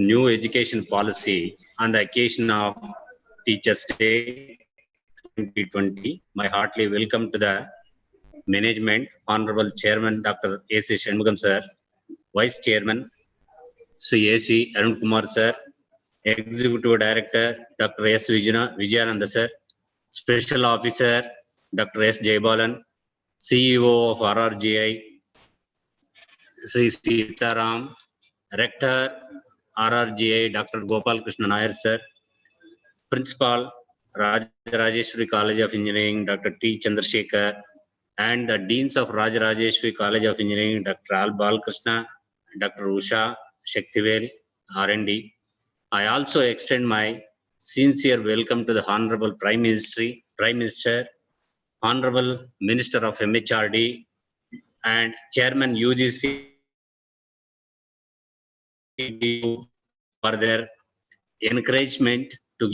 new education policy on the occasion of Teachers' Day 2020. My heartily welcome to the management, Honorable Chairman Dr. A.C. Shanmugam Sir, Vice Chairman Sri A.C. Arun Kumar Sir, Executive Director Dr. S. Vijayananda Sir, Special Officer Dr. S. Jaybalan, CEO of RRGI Sri Sitaram, Rector RRGI Dr. Gopal Krishna Nair Sir, Principal Rajarajeshwari College of Engineering Dr. T. Chandrasekhar, and the Deans of Rajarajeshwari College of Engineering Dr. Al Balkrishna, Dr. Usha Shaktivel, R&D. I also extend my sincere welcome to the Honorable Prime Minister, Honorable Minister of MHRD, and Chairman UGC for their encouragement to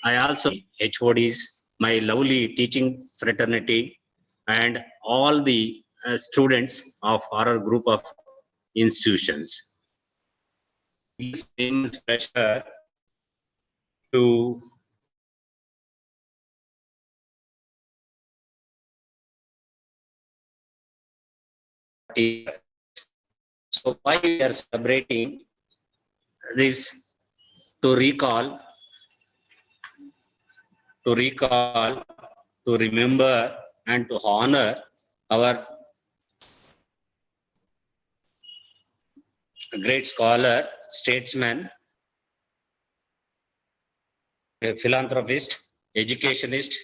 I also HODs, my lovely teaching fraternity, and all the students of our group of institutions. It's immense pleasure to so why we are celebrating this to recall, to remember, and to honor our great scholar, statesman, a philanthropist, educationist,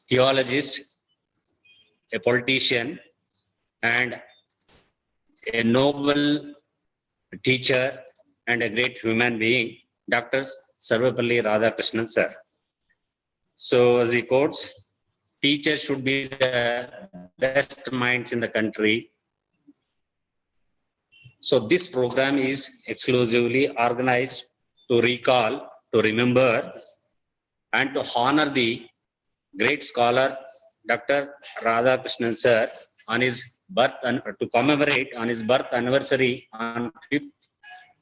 theologist, a politician, and a noble teacher and a great human being, Dr. Sarvepalli Radhakrishnan sir. So as he quotes, teachers should be the best minds in the country. So this program is exclusively organized to recall, to remember, and to honor the great scholar Dr. Radhakrishnan sir on his birth and to commemorate on his birth anniversary on 5th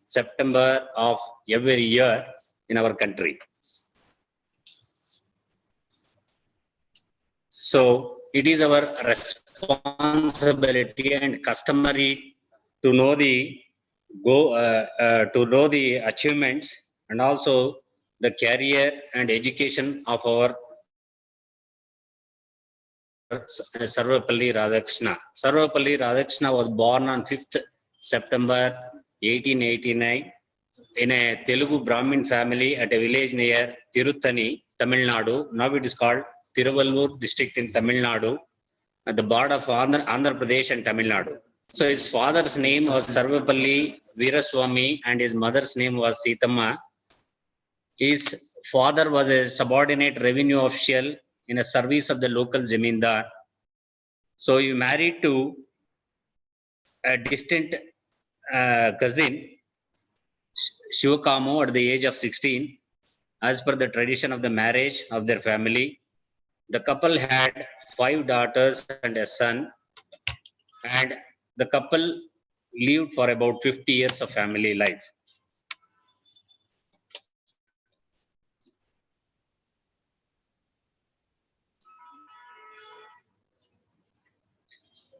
September of every year in our country. So it is our responsibility and customary to know the achievements and also the career and education of our Sarvepalli Radhakrishna. Sarvepalli Radhakrishna was born on 5th September 1889 in a Telugu Brahmin family at a village near Tiruttani, Tamil Nadu. Now it is called Tiruvallur district in Tamil Nadu, at the border of Andhra Pradesh and Tamil Nadu. So his father's name was Sarvepalli Veeraswamy and his mother's name was Sithamma. His father was a subordinate revenue official in a service of the local Zamindar. So he married to a distant cousin, Shivakamu, at the age of 16, as per the tradition of the marriage of their family. The couple had 5 daughters and a son, and the couple lived for about 50 years of family life.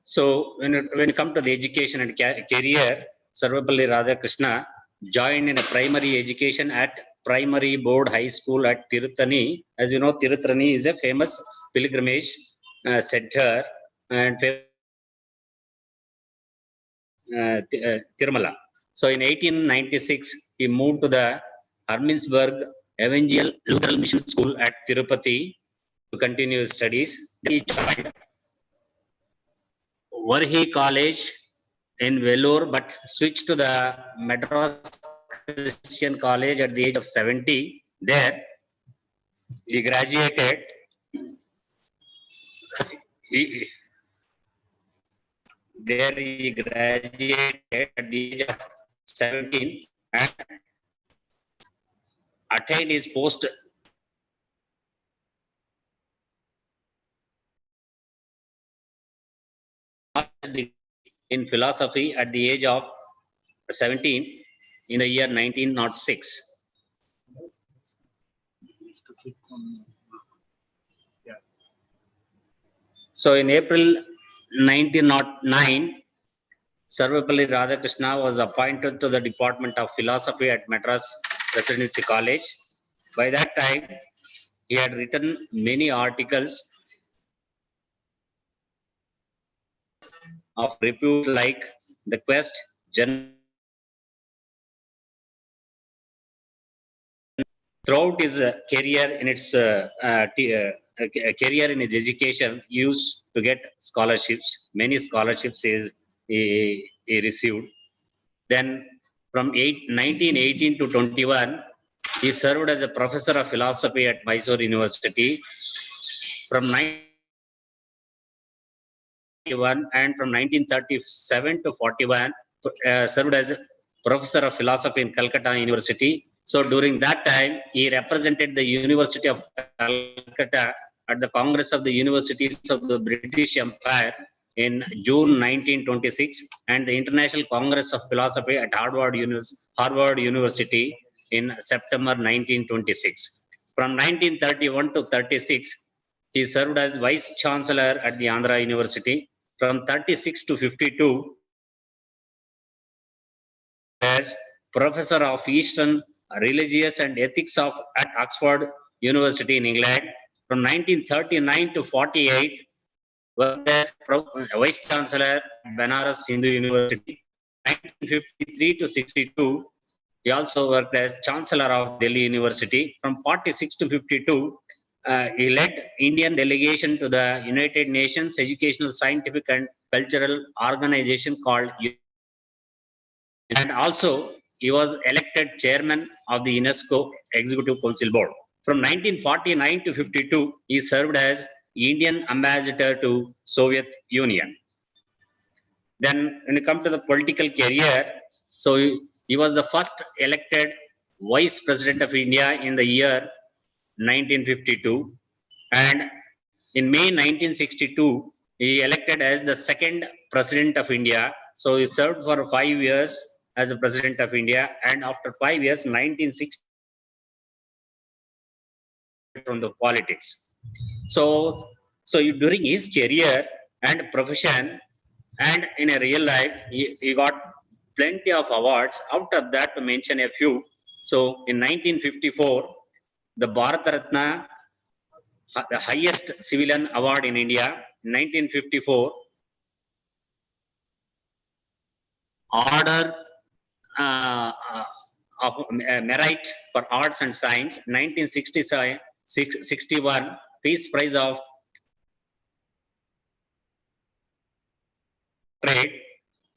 So when you come to the education and career, Sarvepalli Radhakrishna joined in a primary education at Primary Board High School at Tiruttani. As you know, Tiruttani is a famous pilgrimage center and Tirumala. So in 1896, he moved to the Hermannsburg Evangel Lutheran Mission School at Tirupati to continue his studies. He joined Varhi College in Vellore, but switched to the Madras Christian College at the age of 70. There, he graduated. He graduated at the age of 17 and attained his post in philosophy at the age of 17 in the year 1906. So in April 1909, Sarvepalli Radhakrishna was appointed to the Department of Philosophy at Madras Presidency College. By that time, he had written many articles of repute like The Quest, throughout his career in its career in his education, he used to get scholarships. Many scholarships he received. Then from 1918 to 21, he served as a professor of philosophy at Mysore University. From 1941 and from 1937 to 41, served as a professor of philosophy in Calcutta University. So during that time, he represented the University of Calcutta at the Congress of the Universities of the British Empire in June 1926 and the International Congress of Philosophy at Harvard University in September 1926. From 1931 to 36, he served as Vice Chancellor at the Andhra University. From 36 to 52, as Professor of Eastern Religious and Ethics at Oxford University in England. From 1939 to 48, worked as Vice Chancellor at Banaras Hindu University. 1953 to 62, he also worked as Chancellor of Delhi University. From 46 to 52, he led Indian delegation to the United Nations Educational, Scientific and Cultural Organization called and also he was elected chairman of the UNESCO Executive Council Board. From 1949 to 52, he served as Indian ambassador to Soviet Union. Then when you come to the political career, so he was the first elected Vice President of India in the year 1952. And in May 1962, he elected as the second President of India. So he served for 5 years as a President of India, and after 5 years, 1960, from the politics. So during his career and profession, and in a real life, he got plenty of awards. Out of that, to mention a few. So in 1954, the Bharat Ratna, the highest civilian award in India, 1954, Order of Merit for Arts and Science, 1961, Peace Prize of Trade,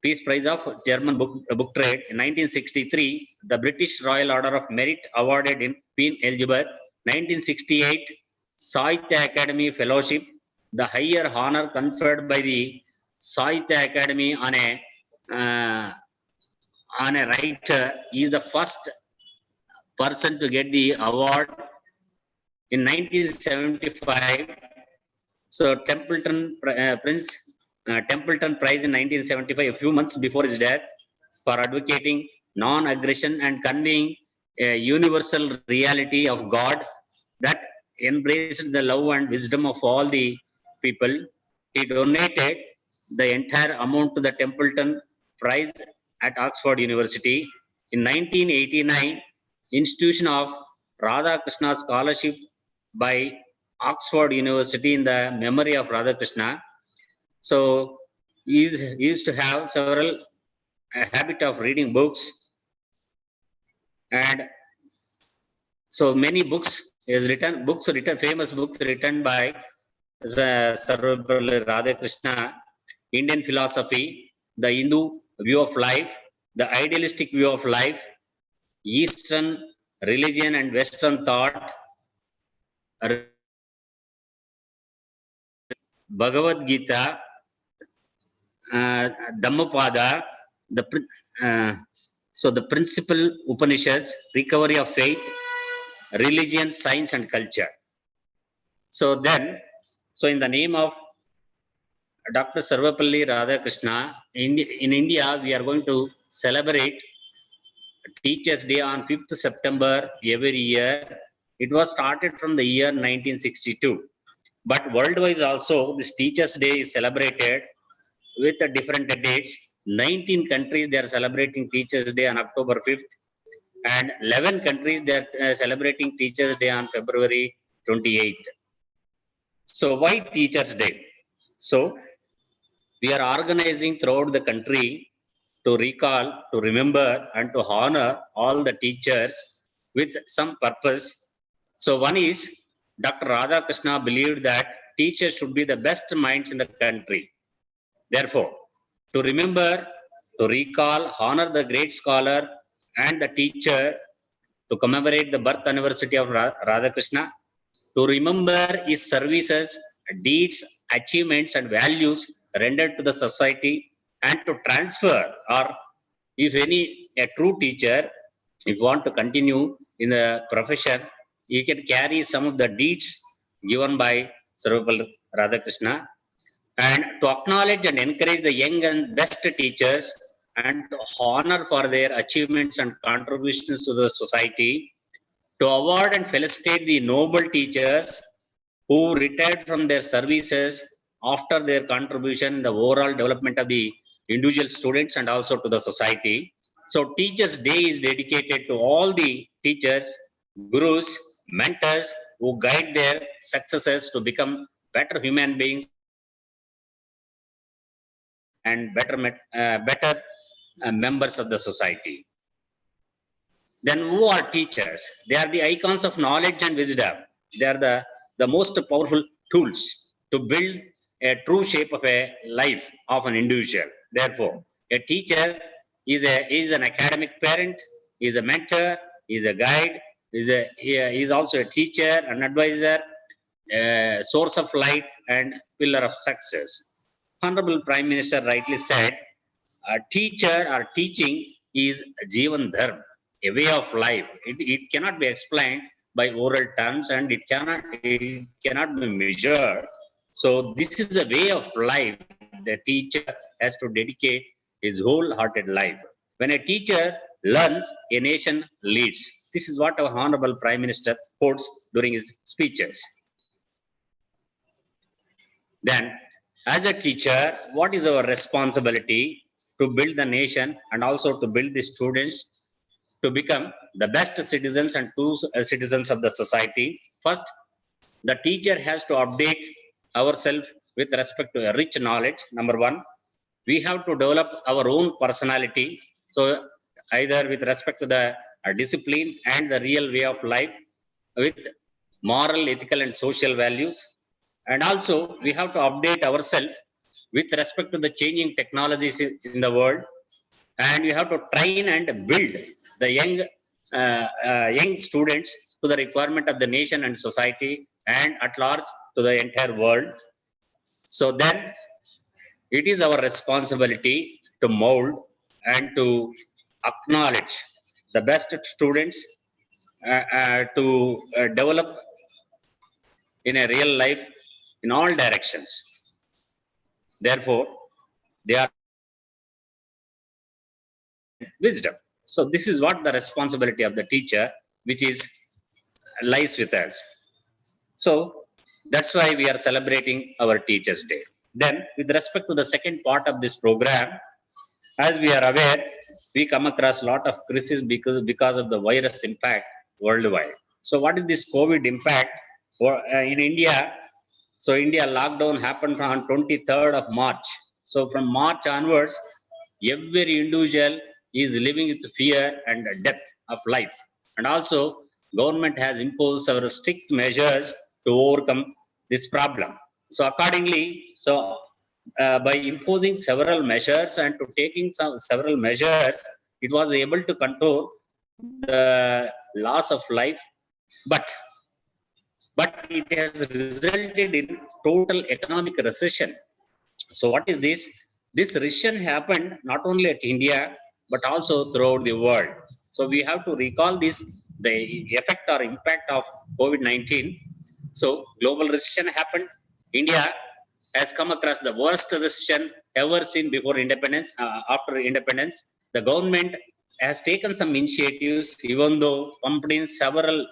Peace Prize of German Book Trade, in 1963, the British Royal Order of Merit awarded in Queen Elizabeth, 1968, Sahitya Academy Fellowship, the higher honor conferred by the Sahitya Academy on a writer. He is the first person to get the award in 1975. So Templeton Templeton Prize in 1975, a few months before his death, for advocating non-aggression and conveying a universal reality of God that embraced the love and wisdom of all the people. He donated the entire amount to the Templeton Prize at Oxford University. In 1989, institution of Radhakrishna Scholarship by Oxford University in the memory of Radhakrishna. So he used to have several habit of reading books, and so many books is written, famous books written by Sarvepalli Radhakrishna. Indian philosophy, the Hindu view of life, the idealistic view of life, Eastern religion and Western thought, Bhagavad Gita, Dhammapada, the principal Upanishads, recovery of faith, religion, science and culture. So in the name of Dr. Sarvapalli Radhakrishna, in India, we are going to celebrate Teachers' Day on 5th September every year. It was started from the year 1962. But worldwide also, this Teachers' Day is celebrated with the different dates. 19 countries, they are celebrating Teachers' Day on October 5th. And 11 countries, they are celebrating Teachers' Day on February 28th. So why Teachers' Day? So we are organizing throughout the country to recall, to remember, and to honor all the teachers with some purpose. So one is Dr. Radhakrishna believed that teachers should be the best minds in the country. Therefore, to remember, to recall, honor the great scholar and the teacher, to commemorate the birth anniversary of Radhakrishna, to remember his services, deeds, achievements, and values rendered to the society, and to transfer, or if a true teacher, if you want to continue in the profession, you can carry some of the deeds given by Sarvapalli Radhakrishna, and to acknowledge and encourage the young and best teachers, and to honor for their achievements and contributions to the society, to award and felicitate the noble teachers who retired from their services after their contribution in the overall development of the individual students and also to the society. So Teachers' Day is dedicated to all the teachers, gurus, mentors who guide their successors to become better human beings and better members of the society. Then who are teachers? They are the icons of knowledge and wisdom. They are the most powerful tools to build a true shape of a life of an individual. Therefore, a teacher is an academic parent, is a mentor, is a guide, is also a teacher, an advisor, a source of light, and pillar of success. Honorable Prime Minister rightly said, a teacher or teaching is Jivan Dharma, a way of life. It cannot be explained by oral terms, and it cannot be measured. So this is a way of life. The teacher has to dedicate his wholehearted life. When a teacher learns, a nation leads. This is what our Honorable Prime Minister quotes during his speeches. Then, as a teacher, what is our responsibility to build the nation and also to build the students to become the best citizens and true citizens of the society? First, the teacher has to update ourselves with respect to a rich knowledge. Number one, we have to develop our own personality. So either with respect to the discipline and the real way of life, with moral, ethical, and social values. And also we have to update ourselves with respect to the changing technologies in the world. And we have to train and build the young students to the requirement of the nation and society, and at large to the entire world. So then it is our responsibility to mold and to acknowledge the best students, to develop in a real life in all directions. Therefore, they are wisdom. So this is what the responsibility of the teacher, which is lies with us. So that's why we are celebrating our Teachers' Day. Then, with respect to the second part of this program, as we are aware, we come across a lot of crises because of the virus impact worldwide. So what is this COVID impact in India? So India lockdown happened on 23rd of March. So from March onwards, every individual is living with fear and death of life. And also government has imposed several strict measures to overcome this problem. So accordingly, by imposing several measures and to taking several measures, it was able to control the loss of life, but it has resulted in total economic recession. So what is this? This recession happened not only at India, but also throughout the world. So we have to recall this, the effect or impact of COVID-19. So global recession happened. India has come across the worst recession ever seen before independence. After independence, the government has taken some initiatives, even though pumped in several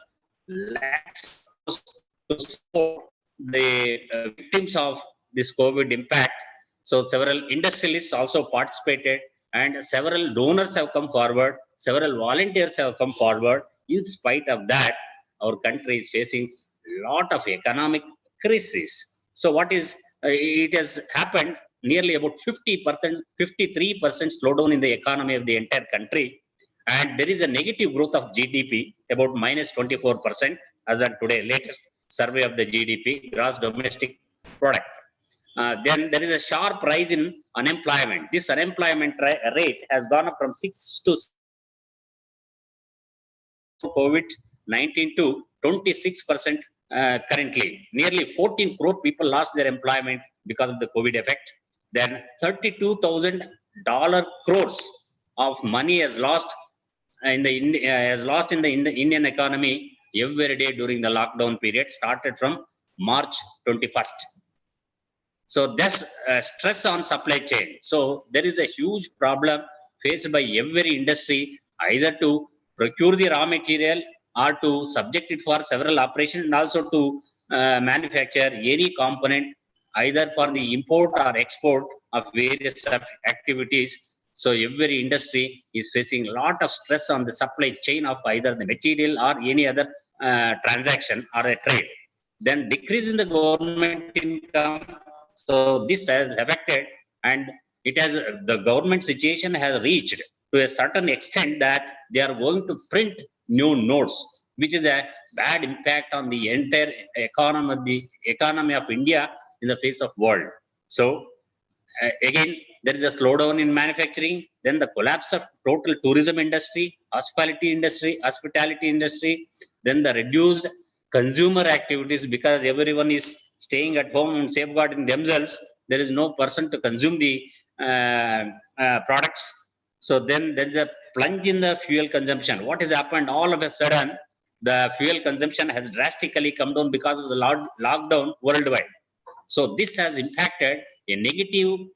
lakhs to support the victims of this COVID impact. So several industrialists also participated, and several donors have come forward, several volunteers have come forward. In spite of that, our country is facing a lot of economic crisis. So what is it has happened nearly about 50%, 53% slowdown in the economy of the entire country, and there is a negative growth of GDP about minus 24% as of today latest survey of the GDP, gross domestic product. Then there is a sharp rise in unemployment. This unemployment rate has gone up from 6 to COVID-19 to 26% currently. Nearly 14 crore people lost their employment because of the COVID effect. Then $32,000 crores of money has lost in the Indian economy every day during the lockdown period, started from March 21st. So that's stress on supply chain. So there is a huge problem faced by every industry, either to procure the raw material or to subject it for several operations, and also to manufacture any component, either for the import or export of various activities. So every industry is facing a lot of stress on the supply chain of either the material or any other transaction or a trade. Then decrease in the government income. So this has affected, and it has the government situation has reached to a certain extent that they are going to print new notes, which is a bad impact on the entire economy of India in the face of world. So again, there is a slowdown in manufacturing, then the collapse of total tourism industry, hospitality industry, then the reduced consumer activities because everyone is staying at home and safeguarding themselves. There is no person to consume the products. So then there is a plunge in the fuel consumption. What has happened? All of a sudden, the fuel consumption has drastically come down because of the lockdown worldwide. So this has impacted a negative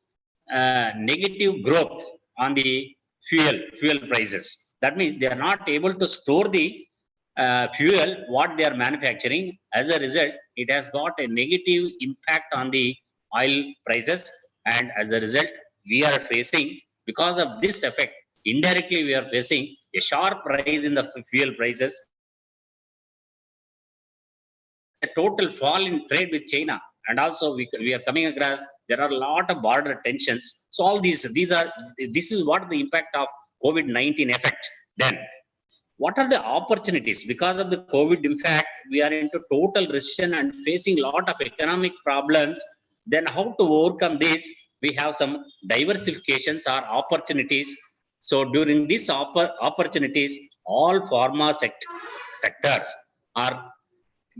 growth on the fuel prices. That means they are not able to store the fuel what they are manufacturing. As a result, it has got a negative impact on the oil prices, and as a result, we are facing, because of this effect, indirectly we are facing a sharp rise in the fuel prices, a total fall in trade with China, and also we are coming across there are a lot of border tensions. So all this is what the impact of COVID-19 effect. Then what are the opportunities? Because of the COVID impact, we are into total recession and facing a lot of economic problems. Then how to overcome this? We have some diversifications or opportunities. So during these opportunities, all pharma sectors are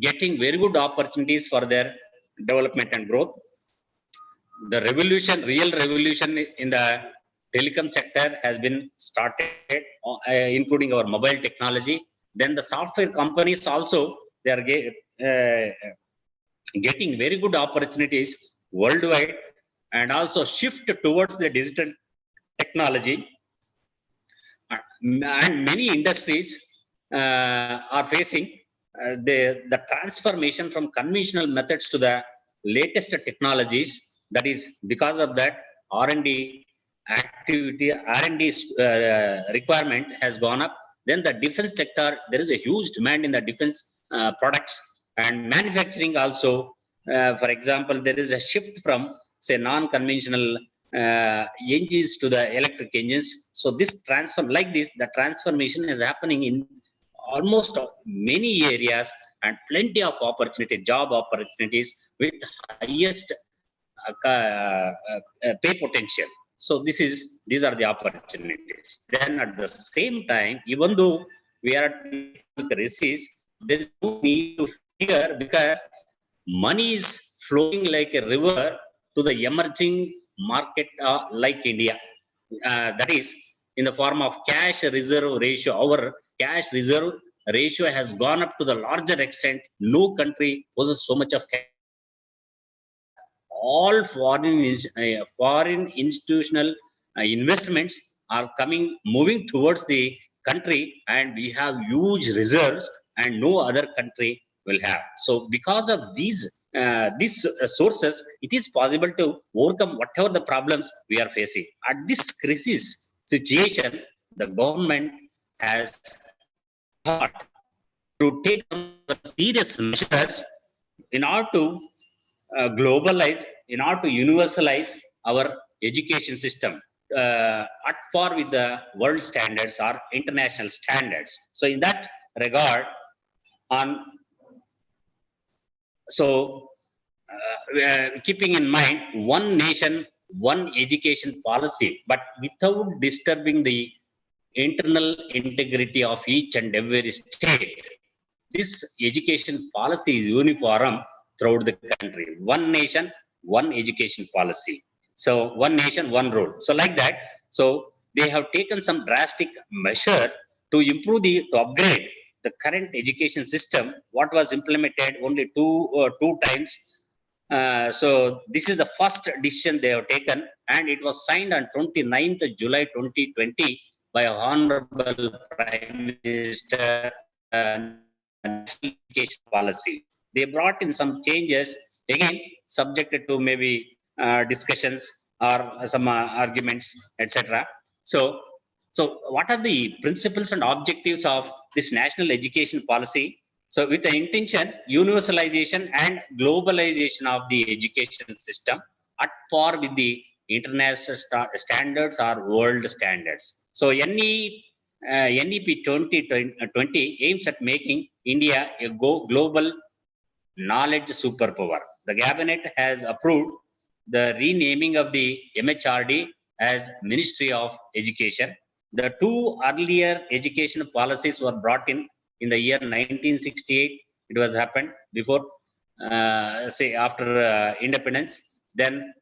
getting very good opportunities for their development and growth. The real revolution in the telecom sector has been started, including our mobile technology. Then the software companies also, they are getting very good opportunities worldwide, and also shift towards the digital technology. And many industries are facing the transformation from conventional methods to the latest technologies. That is, because of that, R&D activity, R&D requirement has gone up. Then the defense sector, there is a huge demand in the defense products, and manufacturing also. For example, there is a shift from, say, non-conventional engines to the electric engines. So this the transformation is happening in almost many areas, and plenty of job opportunities with highest pay potential. So these are the opportunities. Then at the same time, even though we are at the crisis, there is no need to fear, because money is flowing like a river to the emerging market like India. That is in the form of cash reserve ratio. Our cash reserve ratio has gone up to the larger extent. No country possesses so much of cash. all foreign institutional investments are moving towards the country, and we have huge reserves and no other country will have. So because of these sources, it is possible to overcome whatever the problems we are facing. At this crisis situation, the government has thought to take serious measures in order to globalize, in order to universalize our education system at par with the world standards or international standards. So in that regard, on so keeping in mind one nation, one education policy, but without disturbing the internal integrity of each and every state, this education policy is uniform throughout the country. One nation, one education policy. So one nation, one rule. So like that, so they have taken some drastic measure to improve to upgrade the current education system, what was implemented only two times. So this is the first decision they have taken, and it was signed on 29th July 2020 by Honorable Prime Minister. National education policy. They brought in some changes, again subjected to maybe discussions or some arguments, etc. So what are the principles and objectives of this national education policy? So with the intention, universalization and globalization of the education system at par with the international standards or world standards. So NEP 2020 aims at making India a global knowledge superpower. The cabinet has approved the renaming of the MHRD as Ministry of Education. The two earlier education policies were brought in the year 1968. It was happened before, say after independence. Then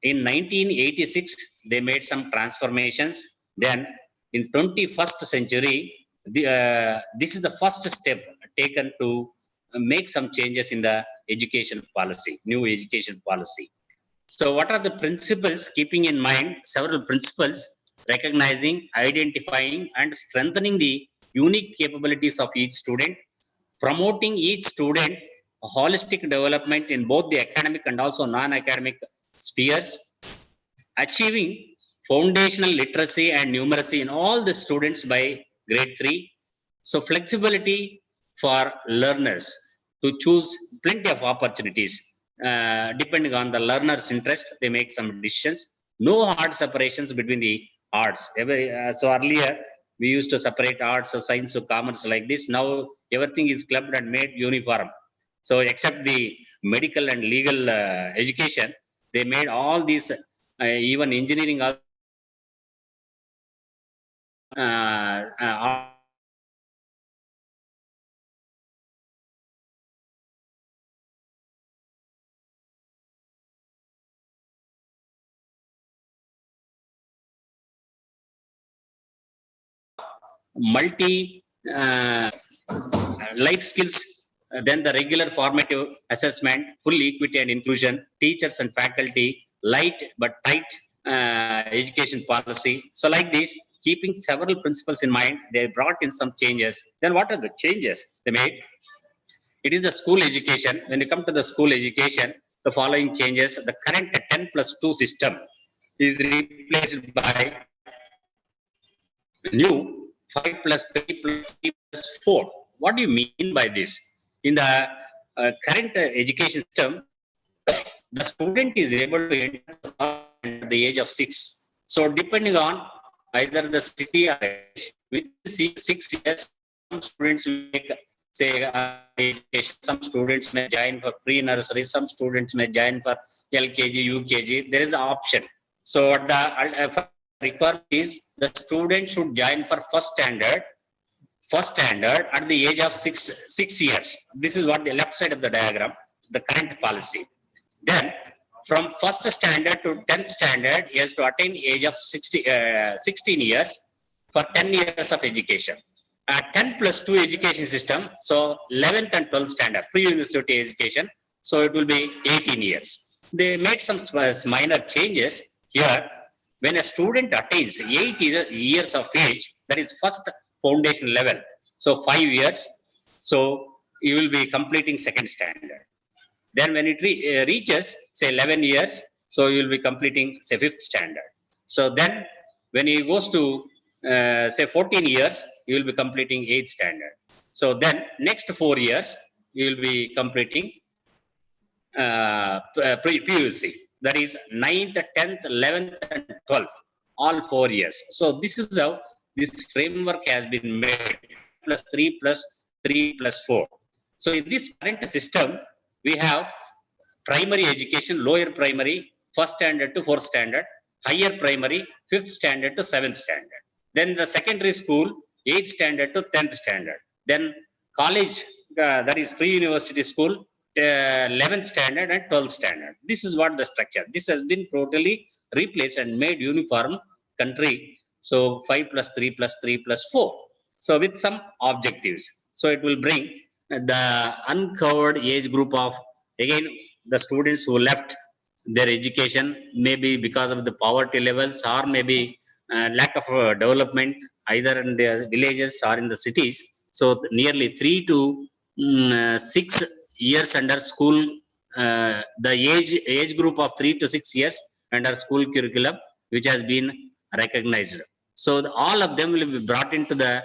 in 1986, they made some transformations. Then in 21st century, this is the first step taken to make some changes in the education policy, new education policy. So what are the principles? Keeping in mind several principles, recognizing, identifying, and strengthening the unique capabilities of each student, promoting each student holistic development in both the academic and also non-academic spheres, achieving foundational literacy and numeracy in all the students by grade 3. So flexibility for learners to choose plenty of opportunities. Depending on the learner's interest, they make some decisions. No hard separations between the arts. So earlier, we used to separate arts or science or commerce like this. Now everything is clubbed and made uniform. So except the medical and legal education, they made all these, even engineering, multi life skills, then the regular formative assessment, full equity and inclusion, teachers and faculty, light but tight education policy. So like this, keeping several principles in mind, they brought in some changes. Then what are the changes they made? It is the school education. When you come to the school education, the following changes: the current 10+2 system is replaced by new 5+3+3+4. What do you mean by this? In the current education system, the student is able to enter at the age of 6. So depending on either the city or age, within 6 years, some students make, say, education. Some students may join for pre-nursery. Some students may join for LKG, UKG. There is an option. So the requirement is the student should join for first standard at the age of 6 years. This is what the left side of the diagram, the current policy. Then from first standard to 10th standard, he has to attain age of 16 years for 10 years of education. 10+2 education system, so 11th and 12th standard, pre-university education, so it will be 18 years. they made some minor changes here. When a student attains 8 years of age, that is first foundation level. So 5 years. So you will be completing second standard. Then when it reaches say 11 years, so you will be completing say fifth standard. So then when he goes to say 14 years, you will be completing eighth standard. So then next 4 years you will be completing PUC, that is 9th, 10th, 11th, and 12th, all 4 years. So this is how this framework has been made, plus 3 plus 3 plus 4. So in this current system, we have primary education, lower primary, first standard to fourth standard, higher primary, fifth standard to seventh standard. Then the secondary school, 8th standard to 10th standard. Then college, that is pre-university school, 11th standard and 12th standard. This is what the structure. This has been totally replaced and made uniform country. So 5 plus 3 plus 3 plus 4. So with some objectives. So it will bring the uncovered age group of, again, the students who left their education, maybe because of the poverty levels or maybe lack of development, either in the villages or in the cities. So nearly 3 to 6 years under school, the age group of 3 to 6 years under school curriculum, which has been recognized. So all of them will be brought into the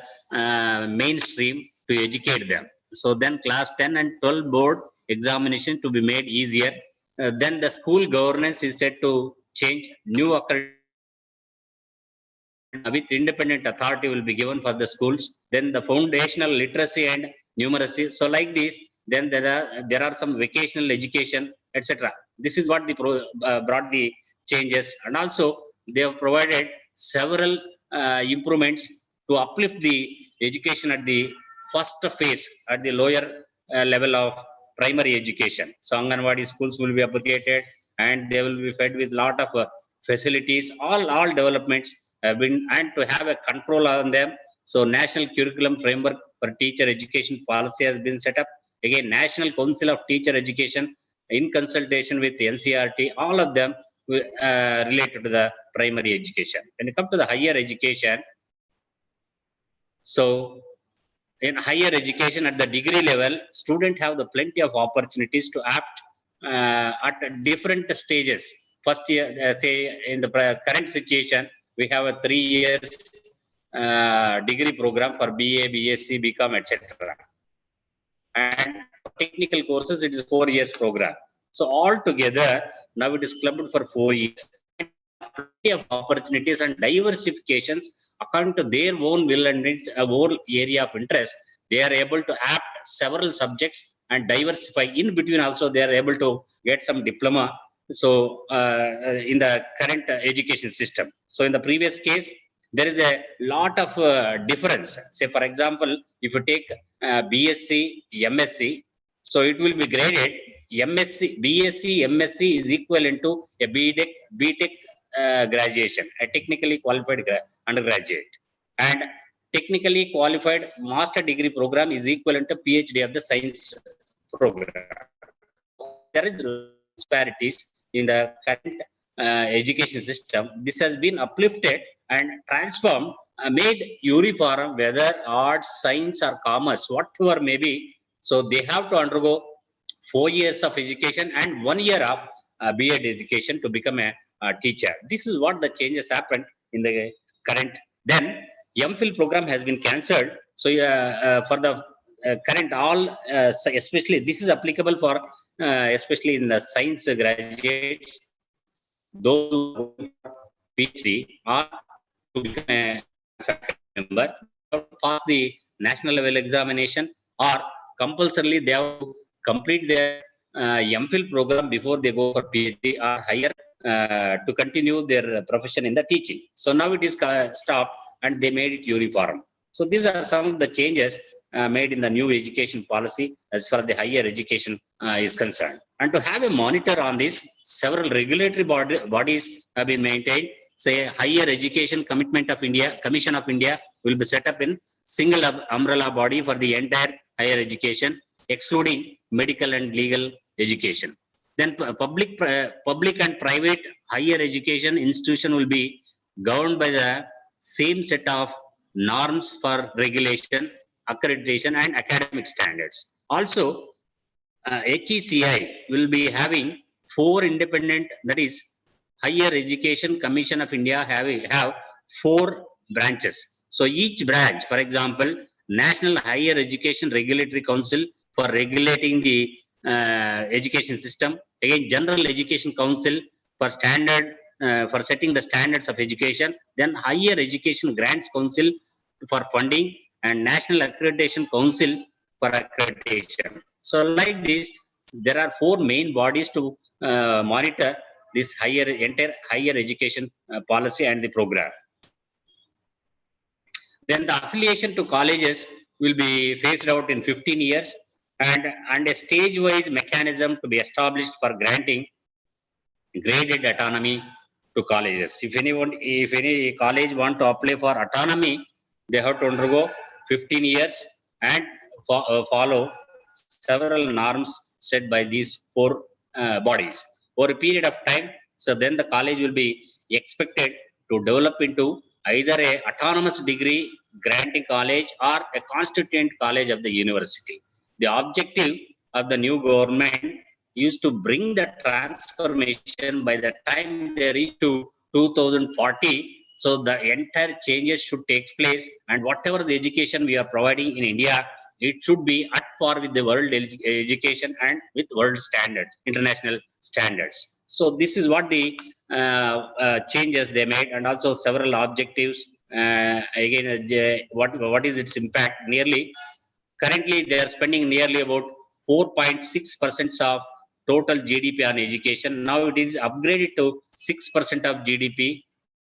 mainstream to educate them. So then class 10 and 12 board examination to be made easier. Then the school governance is set to change. New with independent authority will be given for the schools. Then the foundational literacy and numeracy. So like this, then there are some vocational education, etc. This is what the brought the changes, and also they have provided several improvements to uplift the education at the first phase, at the lower level of primary education. So Anganwadi schools will be upgraded and they will be fed with lot of facilities. All developments have been, and to have a control on them. So national curriculum framework for teacher education policy has been set up. Again, National Council of Teacher Education in consultation with NCERT, all of them related to the primary education. When it comes to the higher education, so in higher education at the degree level, students have the plenty of opportunities to opt at different stages. First year, say in the current situation, we have a 3 years degree program for BA, BSc, BCom, etc. And technical courses, it is 4 years program. So all together, now it is clubbed for 4 years. Plenty of opportunities and diversifications according to their own will and own area of interest. They are able to opt several subjects and diversify. In between also, they are able to get some diploma. So in the current education system. So in the previous case, there is a lot of difference. Say for example, if you take BSc, MSc, so it will be graded MSc, BSc, MSc is equivalent to a BTech graduation, a technically qualified undergraduate, and technically qualified master degree program is equivalent to PhD of the science program. There is disparities in the current education system. This has been uplifted and transformed, made uniform, whether arts, science, or commerce, whatever may be. So they have to undergo 4 years of education and 1 year of B.Ed education to become a teacher. This is what the changes happened in the current. Then MPhil program has been cancelled. So for the current all, especially this is applicable for especially in the science graduates, those who PhD or to become a faculty member, pass the national level examination, or compulsorily they have to complete their MPhil program before they go for PhD or higher to continue their profession in the teaching. So now it is stopped and they made it uniform. So these are some of the changes made in the new education policy as far as the higher education is concerned. And to have a monitor on this, several regulatory bodies have been maintained. Say Higher Education Commitment of India, Commission of India will be set up in single umbrella body for the entire higher education, excluding medical and legal education. Then public and private higher education institution will be governed by the same set of norms for regulation, accreditation, and academic standards. Also, HECI will be having 4 independent, that is, Higher Education Commission of India have 4 branches. So each branch, for example, National Higher Education Regulatory Council for regulating the education system. Again, General Education Council for for setting the standards of education. Then Higher Education Grants Council for funding, and National Accreditation Council for accreditation. So like this, there are 4 main bodies to monitor this entire higher education policy and the program. Then the affiliation to colleges will be phased out in 15 years, and a stage-wise mechanism to be established for granting graded autonomy to colleges. If any college want to apply for autonomy, they have to undergo 15 years and follow several norms set by these 4 bodies over a period of time. So then the college will be expected to develop into either a autonomous degree granting college or a constituent college of the university. The objective of the new government is to bring the transformation by the time they reach to 2040. So the entire changes should take place, and whatever the education we are providing in India, it should be at par with the world education and with world standards, international standards. So this is what the changes they made, and also several objectives. Again, what is its impact? Currently they are spending nearly about 4.6% of total GDP on education. Now it is upgraded to 6% of GDP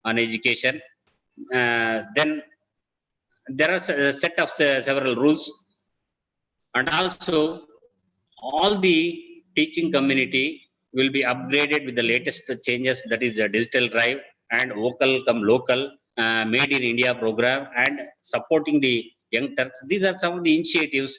on education. Then there are a set of several rules, and also all the teaching community will be upgraded with the latest changes, that is a digital drive and vocal come local, made in India program, and supporting the young Turks. These are some of the initiatives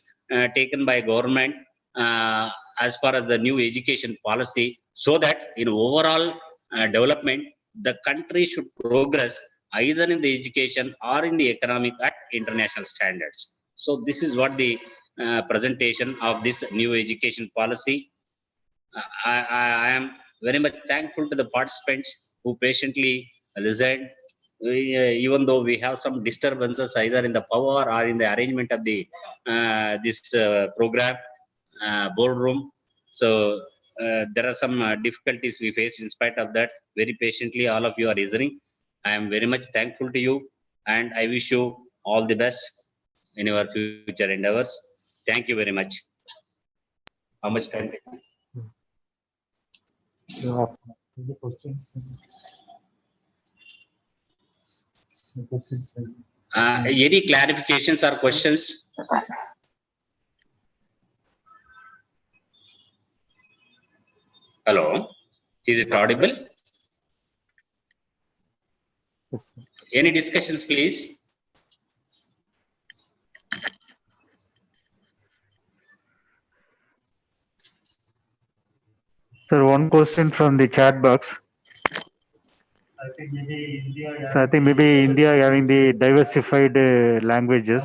taken by government as far as the new education policy, so that in overall development, the country should progress either in the education or in the economic at international standards. So this is what the presentation of this new education policy. I am very much thankful to the participants who patiently listened. Even though we have some disturbances either in the power or in the arrangement of the this program boardroom, so there are some difficulties we face. In spite of that, very patiently all of you are listening. I am very much thankful to you, and I wish you all the best in your future endeavors. Thank you very much. How much time? Any questions? Any clarifications or questions? Hello, is it audible? Any discussions, please? Sir, one question from the chat box. I think maybe India having the diversified languages.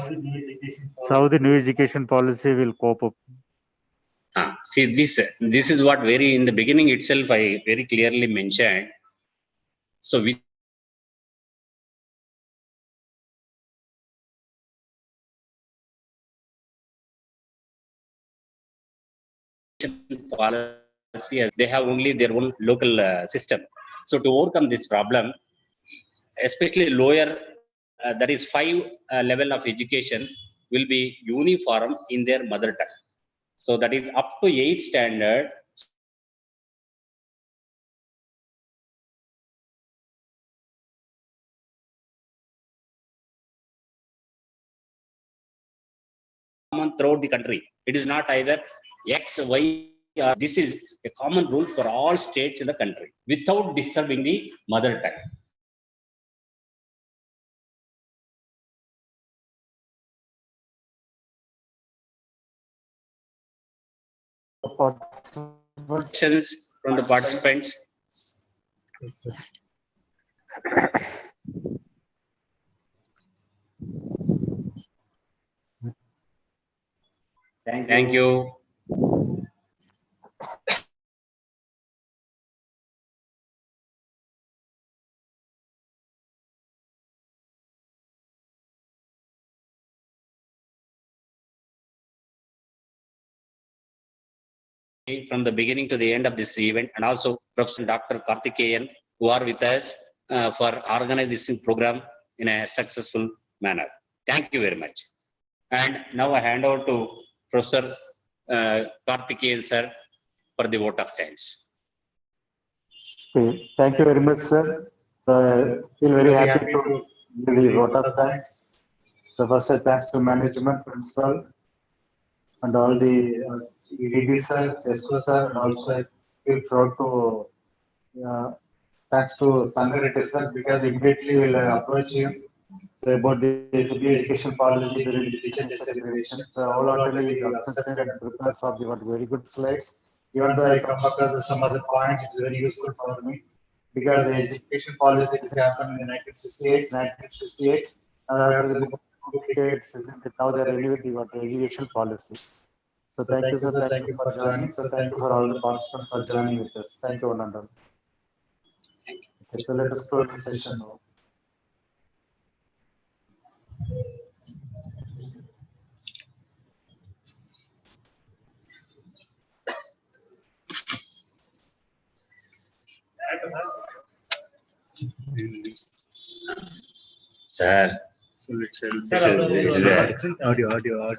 So how the new education policy will cope up? See, this is what very in the beginning itself I very clearly mentioned. So with policy, as they have only their own local system. So to overcome this problem, especially lower, that is 5 level of education will be uniform in their mother tongue. So that is up to 8th standard. Common throughout the country. It is not either X, Y, or this is a common rule for all states in the country without disturbing the mother tongue. questions from the participants? Thank you. From the beginning to the end of this event, and also Professor Dr. Karthikeyan, who are with us for organizing this program in a successful manner. Thank you very much. And now I hand over to Professor Karthikeyan sir for the vote of thanks. Okay. Thank you very much, sir. So I feel very happy to give the vote of thanks. So first, thanks to management, principal, and all the ED sir, SO sir, and also I feel proud to thanks to Sangareddy sir, because immediately we'll approach him. So about the education policy during the teacher celebration. So wholeheartedly accepted and prepared for the very good slides. Even though I come across some other points, it's very useful for me, because the education policy is happened in 1968. After the decades, now they're renewing the education policy. So thank you, sir. Thank you for joining. So thank you for all the participants for joining with us. Thank you, one and all. Okay, so let us close the session now. Sir, audio.